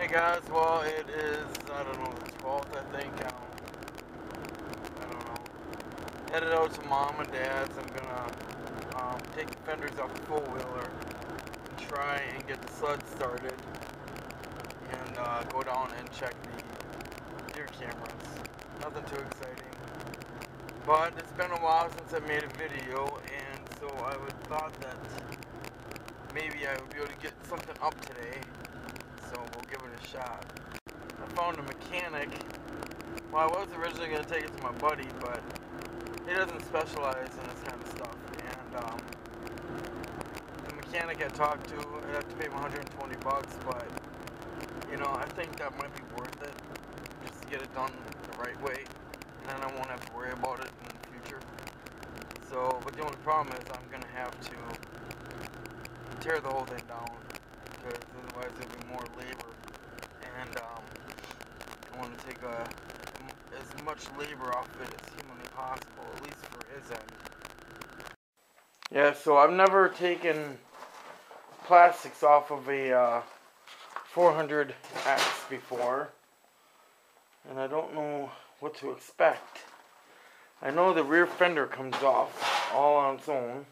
Hey guys, well it is, I don't know, the 12th I think, I don't know. Headed out to mom and dad's. I'm gonna take the fenders off the four-wheeler and try and get the sled started and go down and check the rear cameras. Nothing too exciting. But it's been a while since I made a video, and so I would thought that maybe I would be able to get something up today. So we'll give it a shot. I found a mechanic. Well, I was originally going to take it to my buddy, but he doesn't specialize in this kind of stuff. And the mechanic I talked to, I'd have to pay him 120 bucks, but you know, I think that might be worth it just to get it done the right way, and then I won't have to worry about it in the future. So, but the only problem is I'm going to have to tear the whole thing down, because otherwise there'll be more labor, and I want to take as much labor off of it as humanly possible, at least for his end. Yeah, so I've never taken plastics off of a 400X before, and I don't know what to expect. I know the rear fender comes off all on its own.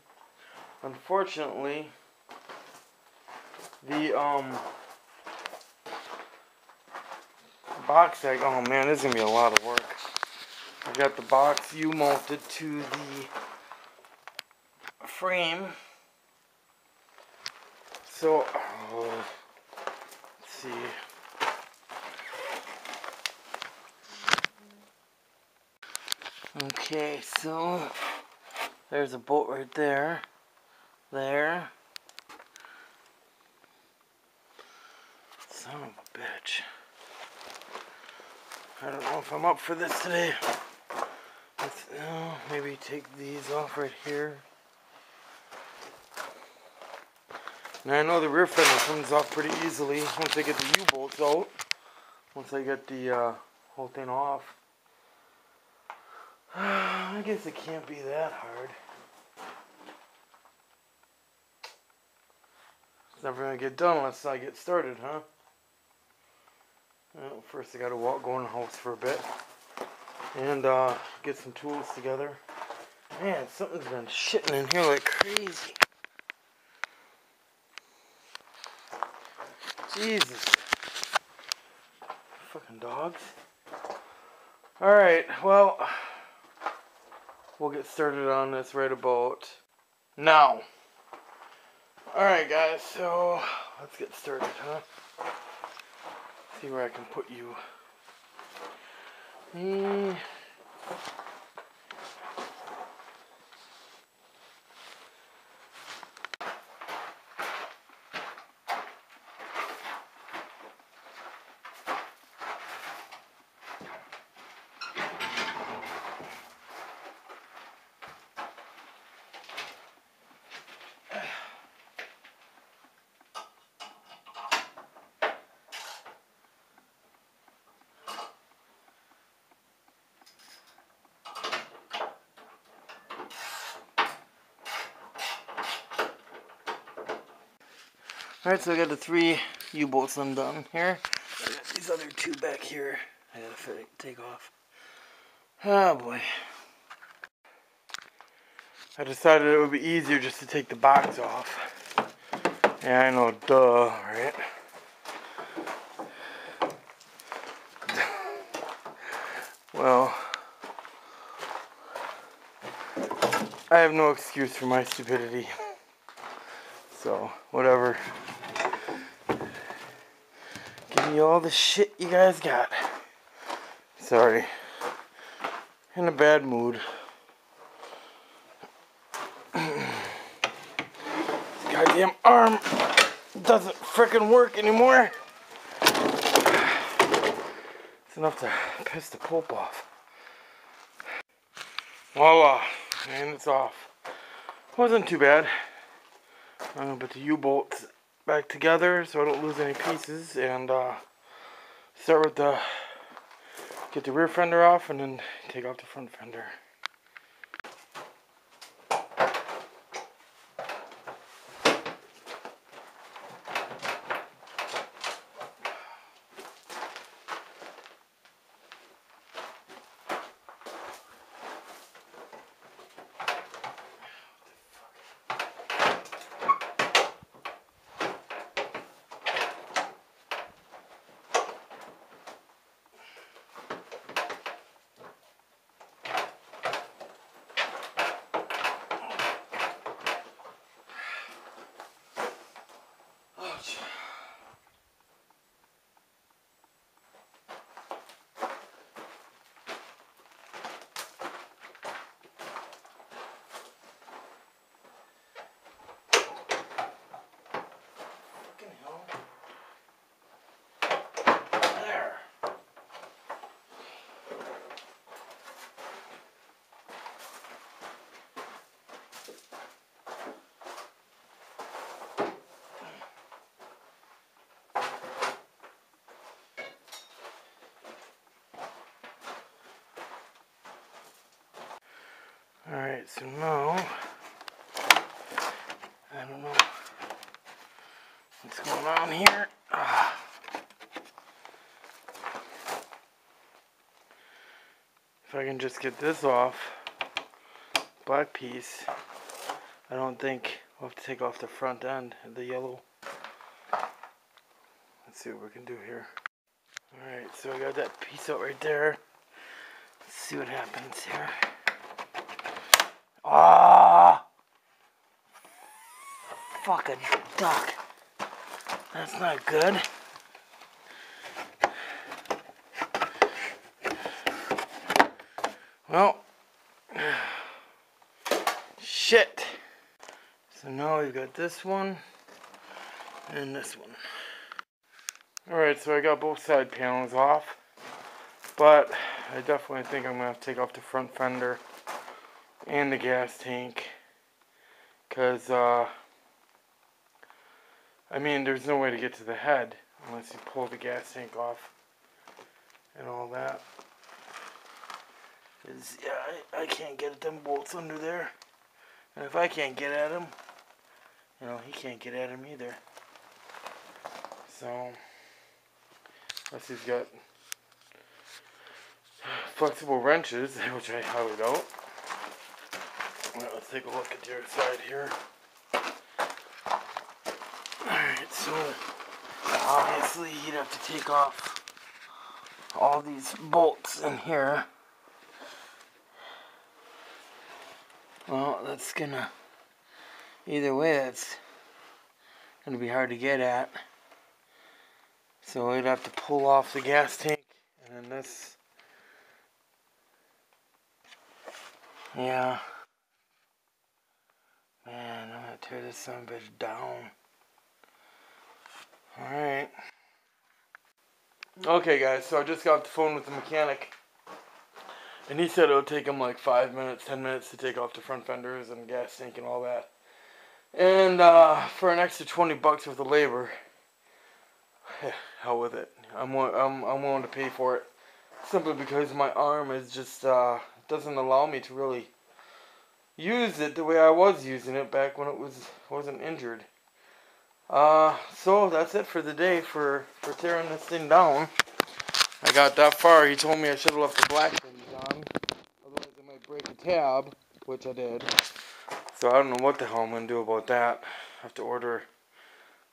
Unfortunately, the box, oh man, this is going to be a lot of work. I got the box U-mounted to the frame. So, let's see. Okay, so there's a bolt right there. There. Son of a bitch. I don't know if I'm up for this today. Let's maybe take these off right here. Now I know the rear fender comes off pretty easily once I get the U-bolts out. Once I get the whole thing off. I guess it can't be that hard. It's never gonna get done unless I get started, huh? Well, first I gotta go in the house for a bit and get some tools together. Man, something's been shitting in here like crazy. Jesus. Fucking dogs. Alright, well, we'll get started on this right about now. Alright guys, so let's get started, huh? See where I can put you. Alright, so I got the 3 U-bolts undone here. I got these other 2 back here. I gotta take off. Oh boy. I decided it would be easier just to take the box off. Yeah, I know, duh, right? Well, I have no excuse for my stupidity. So, whatever. Give me all the shit you guys got. Sorry. In a bad mood. This goddamn arm doesn't frickin' work anymore. It's enough to piss the Pope off. Voila. And it's off. Wasn't too bad. I'm gonna put the U-bolts back together so I don't lose any pieces, and start with get the rear fender off and then take off the front fender. Alright, so now, I don't know what's going on here. If I can just get this off, black piece, I don't think we'll have to take off the front end, the yellow. Let's see what we can do here. Alright, so I got that piece out right there. Let's see what happens here. Ah! Fucking duck. That's not good. Well, shit. So now we've got this one and this one. Alright, so I got both side panels off, but I definitely think I'm going to have to take off the front fender and the gas tank, because, I mean, there's no way to get to the head unless you pull the gas tank off and all that. Because, yeah, I can't get them bolts under there, and if I can't get at them, you know, he can't get at them either. So, unless he's got flexible wrenches, which I highly doubt. Alright, let's take a look at the other side here. Alright, so obviously you'd have to take off all these bolts in here. Well, that's gonna, either way, that's gonna be hard to get at. So we'd have to pull off the gas tank, and then this, yeah. Man, I'm gonna tear this son of a bitch down. Alright. Okay guys, so I just got off the phone with the mechanic, and he said it'll take him like 5 minutes, 10 minutes to take off the front fenders and gas tank and all that. And for an extra 20 bucks worth of labor, hell with it. I'm willing to pay for it, simply because my arm is just doesn't allow me to really use it the way I was using it back when it wasn't injured. So that's it for the day for tearing this thing down. I got that far. He told me I should have left the black things on, otherwise I might break a tab, which I did. So I don't know what the hell I'm gonna do about that. I have to order,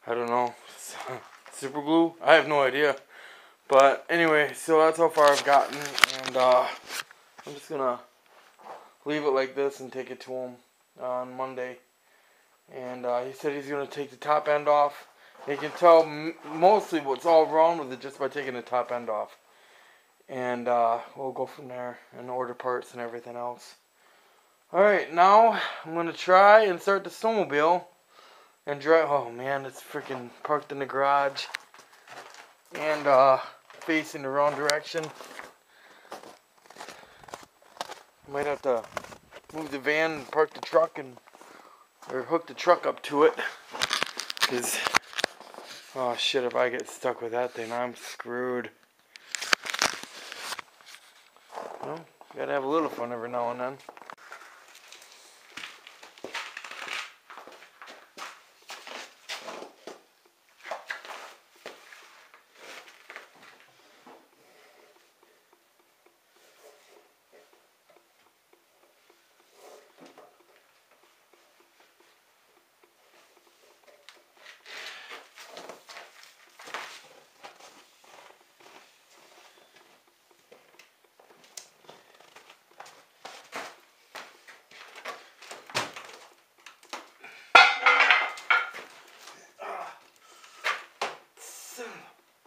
I don't know, super glue? I have no idea. But anyway, so that's how far I've gotten, and I'm just gonna leave it like this and take it to him on Monday. And he said he's going to take the top end off. You can tell mostly what's all wrong with it just by taking the top end off. And we'll go from there and order parts and everything else. Alright, now I'm going to try and start the snowmobile and drive. Oh man, it's freaking parked in the garage and facing the wrong direction. Might have to move the van and park the truck or hook the truck up to it, because oh shit, if I get stuck with that thing, I'm screwed. Well, gotta have a little fun every now and then.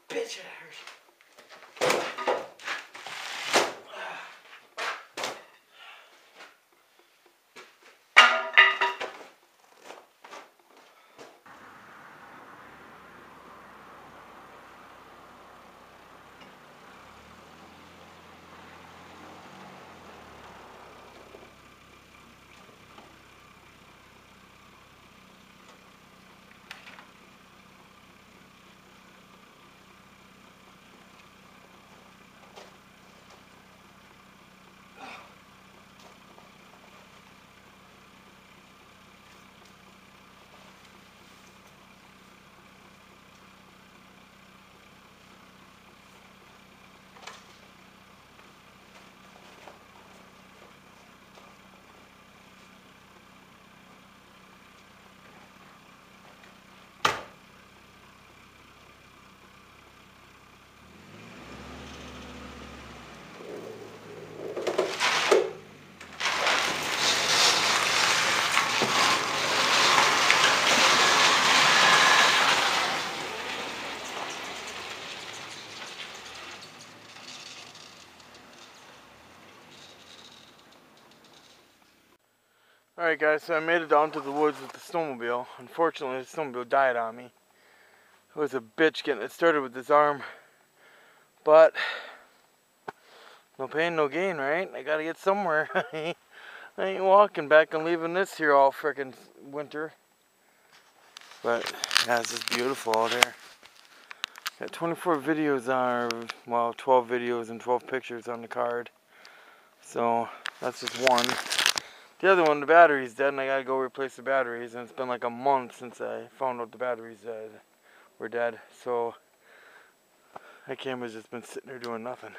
Bitch, it hurts. Alright guys, so I made it down to the woods with the snowmobile. Unfortunately, the snowmobile died on me. It was a bitch getting it started with this arm. But, no pain, no gain, right? I gotta get somewhere. I ain't walking back and leaving this here all frickin' winter. But, yeah, it's just beautiful out here. Got 24 videos on, well, 12 videos and 12 pictures on the card. So, that's just one. The other one, the battery's dead, and I gotta go replace the batteries. And it's been like a month since I found out the batteries were dead. So that camera's just been sitting there doing nothing.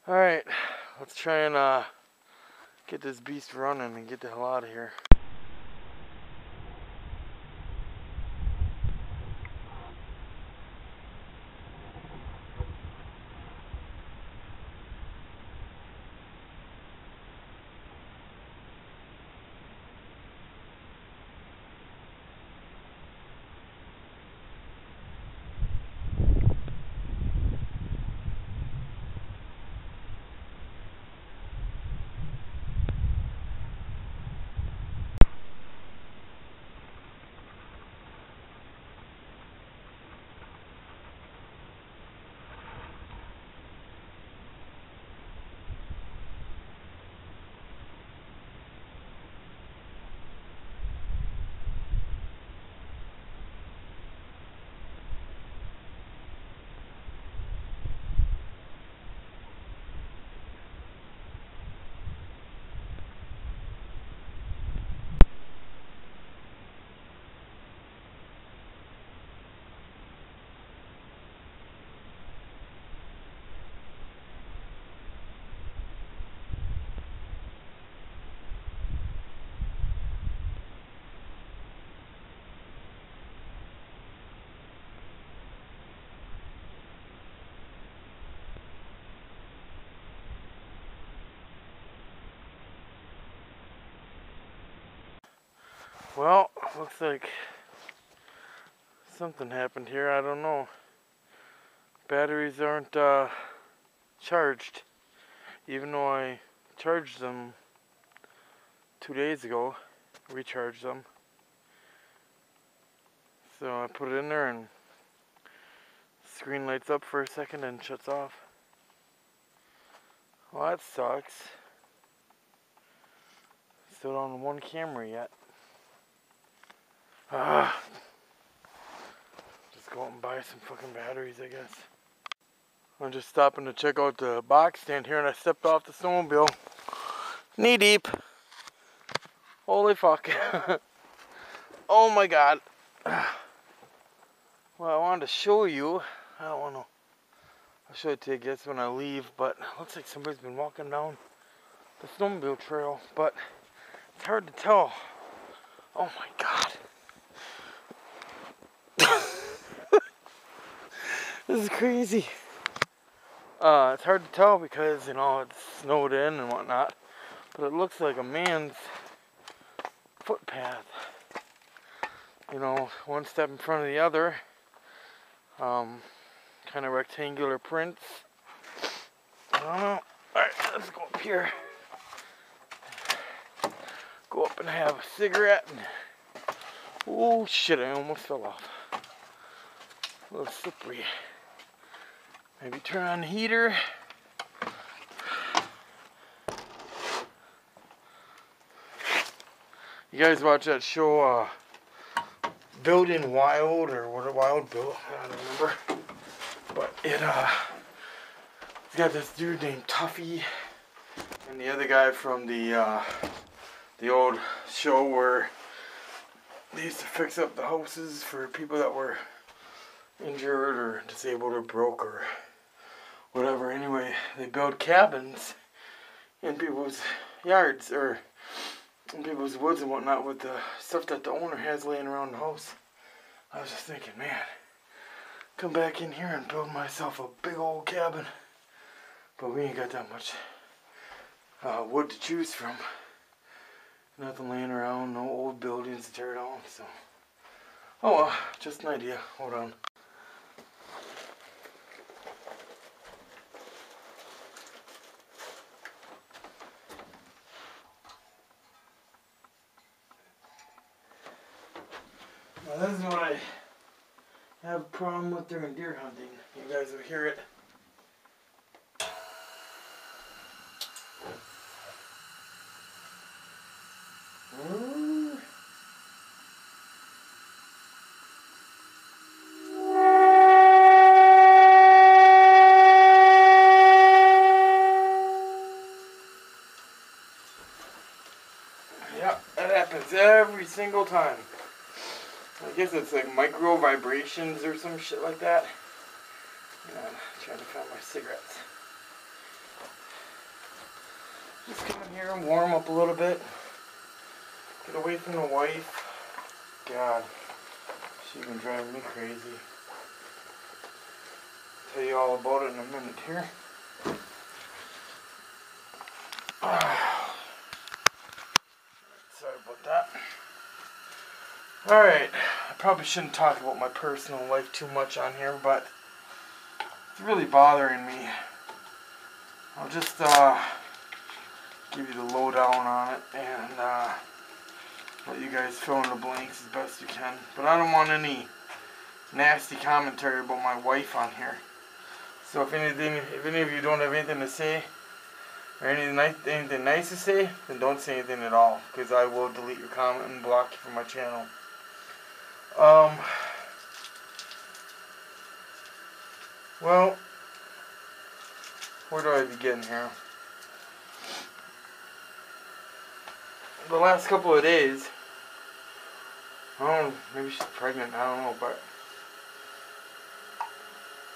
Alright, let's try and get this beast running and get the hell out of here. Well, looks like something happened here. I don't know. Batteries aren't charged, even though I charged them 2 days ago, recharged them. So I put it in there and the screen lights up for a second and shuts off. Well, that sucks. Still on one camera yet. Just go out and buy some fucking batteries, I guess. I'm just stopping to check out the box stand here, and I stepped off the snowmobile. Knee deep. Holy fuck. Oh my god. Well, I wanted to show you. I don't want to. I'll show it to you, I guess, when I leave. But it looks like somebody's been walking down the snowmobile trail. But it's hard to tell. Oh my god. This is crazy. It's hard to tell because, you know, it's snowed in and whatnot. But it looks like a man's footpath. You know, one step in front of the other. Kind of rectangular prints. I don't know. Alright, let's go up here. Go up and have a cigarette. Oh shit, I almost fell off. A little slippery. Maybe turn on the heater. You guys watch that show, Building Wild, or what, a Wild Bill? I don't remember. But it's got this dude named Tuffy and the other guy from the old show where they used to fix up the houses for people that were injured or disabled or broke or whatever. Anyway, they build cabins in people's yards or in people's woods and whatnot with the stuff that the owner has laying around the house. I was just thinking, man, come back in here and build myself a big old cabin. But we ain't got that much wood to choose from. Nothing laying around, no old buildings to tear down, so. Oh well, just an idea. Hold on. Now this is what I have a problem with during deer hunting. You guys will hear it. Yep, that happens every single time. I guess it's like micro vibrations or some shit like that. Yeah, I'm trying to find my cigarettes. Just come in here and warm up a little bit. Get away from the wife. God, she's been driving me crazy. Tell you all about it in a minute here. Sorry about that. Alright, I probably shouldn't talk about my personal life too much on here, but it's really bothering me. I'll just give you the lowdown on it and let you guys fill in the blanks as best you can. But I don't want any nasty commentary about my wife on here. So if any of you don't have anything to say, or anything nice to say, then don't say anything at all, because I will delete your comment and block you from my channel. Well, where do I begin here? The last couple of days, I don't know, maybe she's pregnant, I don't know, but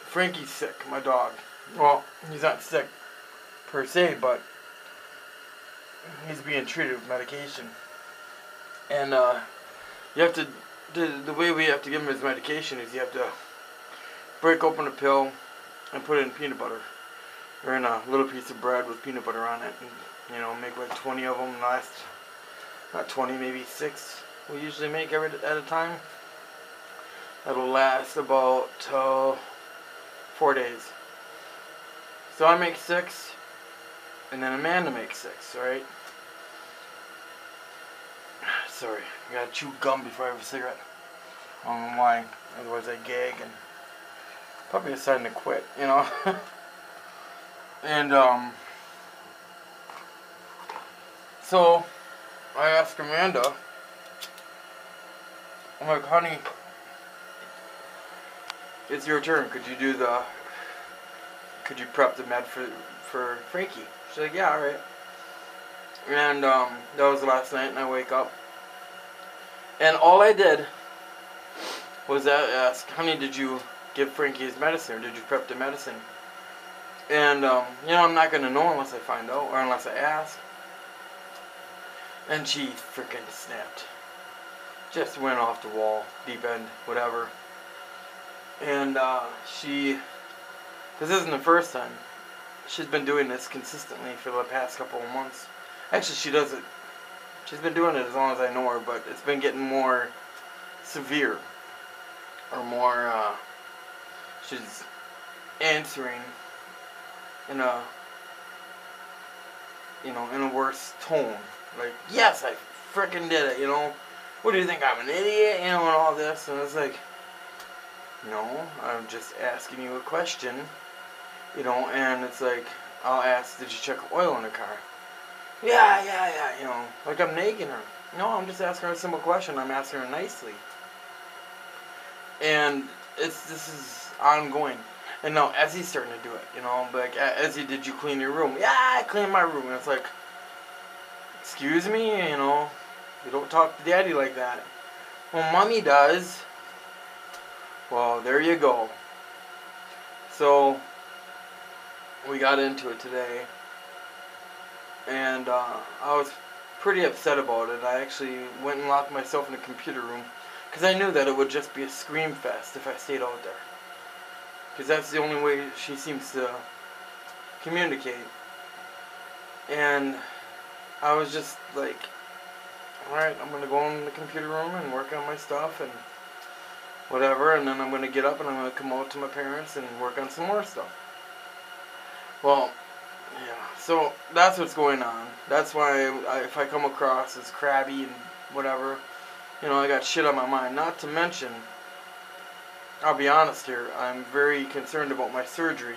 Frankie's sick, my dog. Well, he's not sick per se, but he's being treated with medication. And you have to, the way we have to give him his medication is you have to break open a pill and put it in peanut butter, or in a little piece of bread with peanut butter on it, and, you know, make like 20 of them last, not 20, maybe 6 we usually make at a time. That'll last about 4 days. So I make 6, and then Amanda makes 6, alright? Sorry, I gotta chew gum before I have a cigarette. I don't know why, otherwise I gag and probably deciding to quit, you know? And, so I asked Amanda, I'm like, honey, it's your turn. Could you prep the med for Frankie? She's like, yeah, alright. And that was last night, and I wake up, and all I did was ask, honey, did you give Frankie his medicine, or did you prep the medicine? And you know, I'm not gonna know unless I find out, or unless I ask. And she freaking snapped. Just went off the wall, deep end, whatever. And this isn't the first time. She's been doing this consistently for the past couple of months. Actually, she's been doing it as long as I know her, but it's been getting more severe. Or more, she's answering in a, you know, in a worse tone. Like, yes, I frickin' did it, you know. What do you think, I'm an idiot, you know, and all this. And it's like, no, I'm just asking you a question, you know, and it's like, I'll ask, did you check oil in the car? Yeah, you know, like I'm nagging her. No, I'm just asking her a simple question. I'm asking her nicely. And this is ongoing. And now Ezzy's starting to do it, you know, like, Ezzy, did you clean your room? Yeah, I cleaned my room. And it's like, excuse me, you know, you don't talk to daddy like that. Well, mommy does. Well, there you go. So, we got into it today, and I was pretty upset about it. I actually went and locked myself in the computer room, because I knew that it would just be a scream fest if I stayed out there. Because that's the only way she seems to communicate. And I was just like, alright, I'm going to go in the computer room and work on my stuff and whatever, and then I'm going to get up and I'm going to come out to my parents and work on some more stuff. Well, yeah, so that's what's going on. That's why if I come across as crabby and whatever, You know, I got shit on my mind. Not to mention, I'll be honest here, I'm very concerned about my surgery.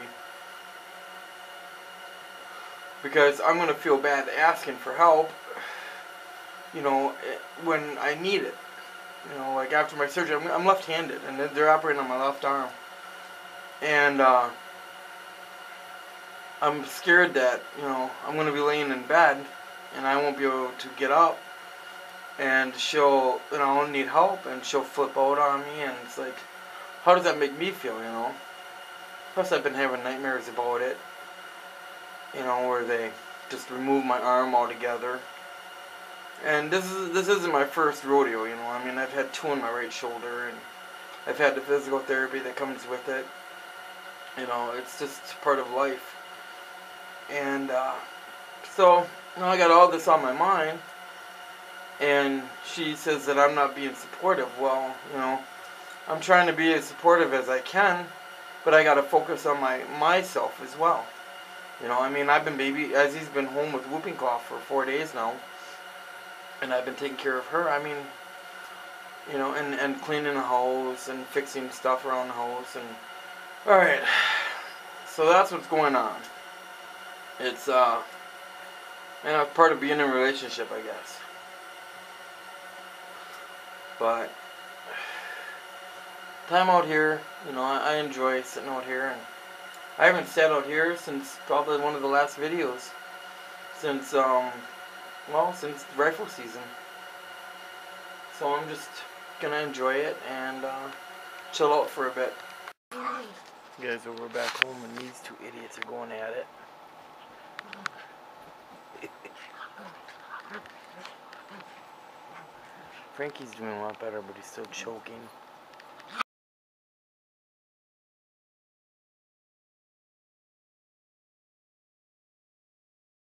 Because I'm going to feel bad asking for help, you know, when I need it. You know, like after my surgery, I'm left-handed, and they're operating on my left arm. And I'm scared that, you know, I'm going to be laying in bed, and I won't be able to get up. And she'll, you know, need help, and she'll flip out on me, and it's like, how does that make me feel, you know? Plus, I've been having nightmares about it, you know, where they just remove my arm altogether. And this isn't my first rodeo, you know. I mean, I've had 2 on my right shoulder, and I've had the physical therapy that comes with it. You know, it's just part of life. And so, you know, I got all this on my mind, and she says that I'm not being supportive. Well, you know, I'm trying to be as supportive as I can, but I got to focus on myself as well. You know, I mean, I've been Izzy's been home with whooping cough for 4 days now. And I've been taking care of her. I mean, you know, and cleaning the house and fixing stuff around the house. And alright, so that's what's going on. It's, and it's part of being in a relationship, I guess. But time out here, you know, I enjoy sitting out here. And I haven't sat out here since probably one of the last videos. Since, since rifle season. So I'm just gonna enjoy it and chill out for a bit. Guys, we're back home and these 2 idiots are going at it. Frankie's doing a lot better, but he's still choking.